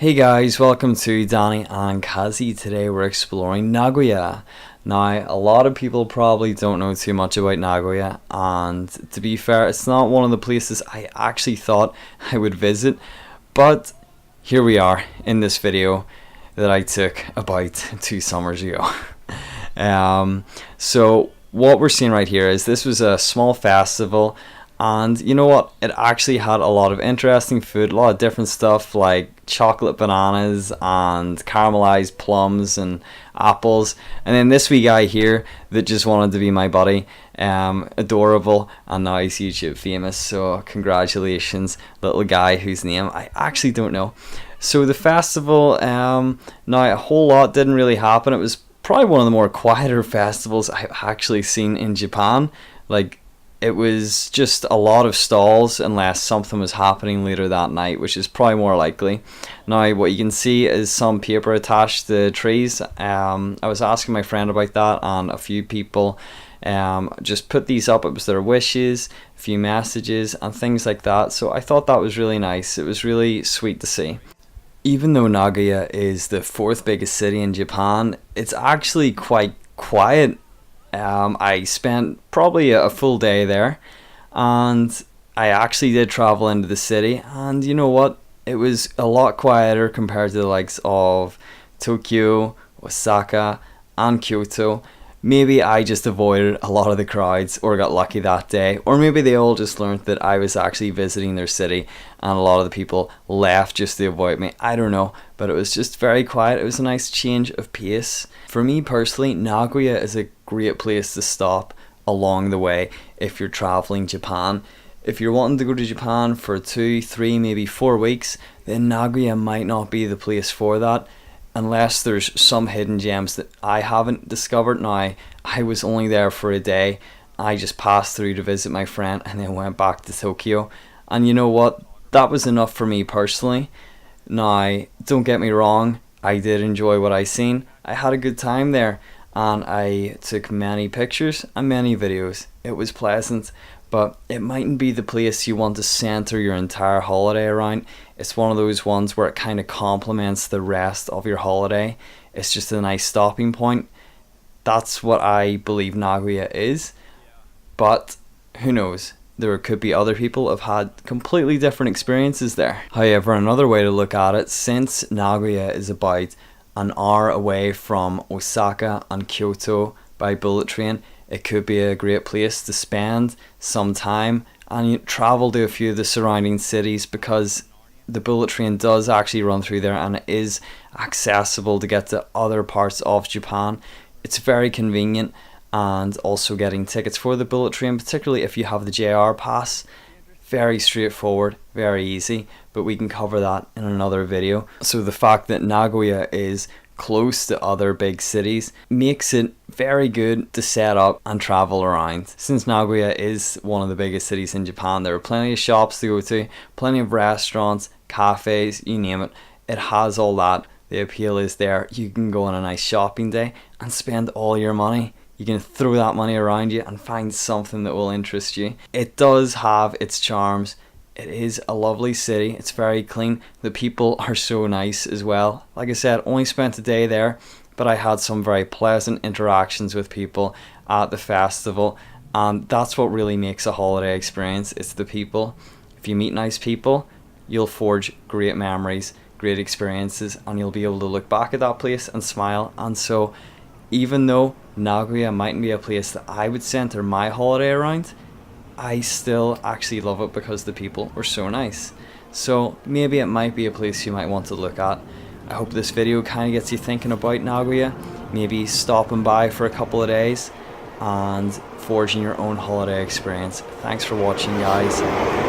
Hey guys, welcome to Danny and Kazi. Today we're exploring Nagoya. Now, a lot of people probably don't know too much about Nagoya, and to be fair, it's not one of the places I actually thought I would visit, but here we are in this video that I took about 2 summers ago. So what we're seeing right here is this was a small festival, and you know what, it actually had a lot of interesting food, a lot of different stuff like chocolate bananas and caramelized plums and apples, and then this wee guy here that just wanted to be my buddy, adorable, and now he's YouTube famous, so congratulations little guy whose name I actually don't know. So the festival, now a whole lot didn't really happen. It was probably one of the more quieter festivals I've actually seen in Japan. Like, it was just a lot of stalls unless something was happening later that night, which is probably more likely. Now, what you can see is some paper attached to trees. I was asking my friend about that, and a few people just put these up. It was their wishes, a few messages, and things like that. So I thought that was really nice. It was really sweet to see. Even though Nagoya is the 4th biggest city in Japan, it's actually quite quiet. I spent probably a full day there, and I actually did travel into the city, and you know what, it was a lot quieter compared to the likes of Tokyo, Osaka and Kyoto. Maybe I just avoided a lot of the crowds or got lucky that day, or maybe they all just learned that I was actually visiting their city and a lot of the people left just to avoid me. I don't know, but it was just very quiet. It was a nice change of pace. For me personally, Nagoya is a great place to stop along the way if you're traveling Japan. If you're wanting to go to Japan for 2, 3, maybe 4 weeks, then Nagoya might not be the place for that, unless there's some hidden gems that I haven't discovered. Now, I was only there for a day. I just passed through to visit my friend and then went back to Tokyo. And you know what? That was enough for me personally. Now, don't get me wrong, I did enjoy what I seen. I had a good time there, and I took many pictures and many videos. It was pleasant, but it mightn't be the place you want to center your entire holiday around. It's one of those ones where it kind of complements the rest of your holiday. It's just a nice stopping point. That's what I believe Nagoya is, but who knows? There could be other people who have had completely different experiences there. However, another way to look at it, since Nagoya is about an hour away from Osaka and Kyoto by bullet train, it could be a great place to spend some time and travel to a few of the surrounding cities, because the bullet train does actually run through there and it is accessible to get to other parts of Japan. It's very convenient, and also getting tickets for the bullet train, particularly if you have the JR pass, very straightforward, very easy, but we can cover that in another video. So the fact that Nagoya is close to other big cities makes it very good to set up and travel around. Since Nagoya is one of the biggest cities in Japan, there are plenty of shops to go to, plenty of restaurants, cafes, you name it. It has all that. The appeal is there. You can go on a nice shopping day and spend all your money. You can throw that money around you and find something that will interest you. It does have its charms. It is a lovely city. It's very clean. The people are so nice as well. Like I said, only spent a day there, but I had some very pleasant interactions with people at the festival, and that's what really makes a holiday experience. It's the people. If you meet nice people, you'll forge great memories, great experiences, and you'll be able to look back at that place and smile. And so, even though Nagoya mightn't be a place that I would center my holiday around, I still actually love it because the people were so nice. So maybe it might be a place you might want to look at. I hope this video kind of gets you thinking about Nagoya, maybe stopping by for a couple of days and forging your own holiday experience. Thanks for watching, guys.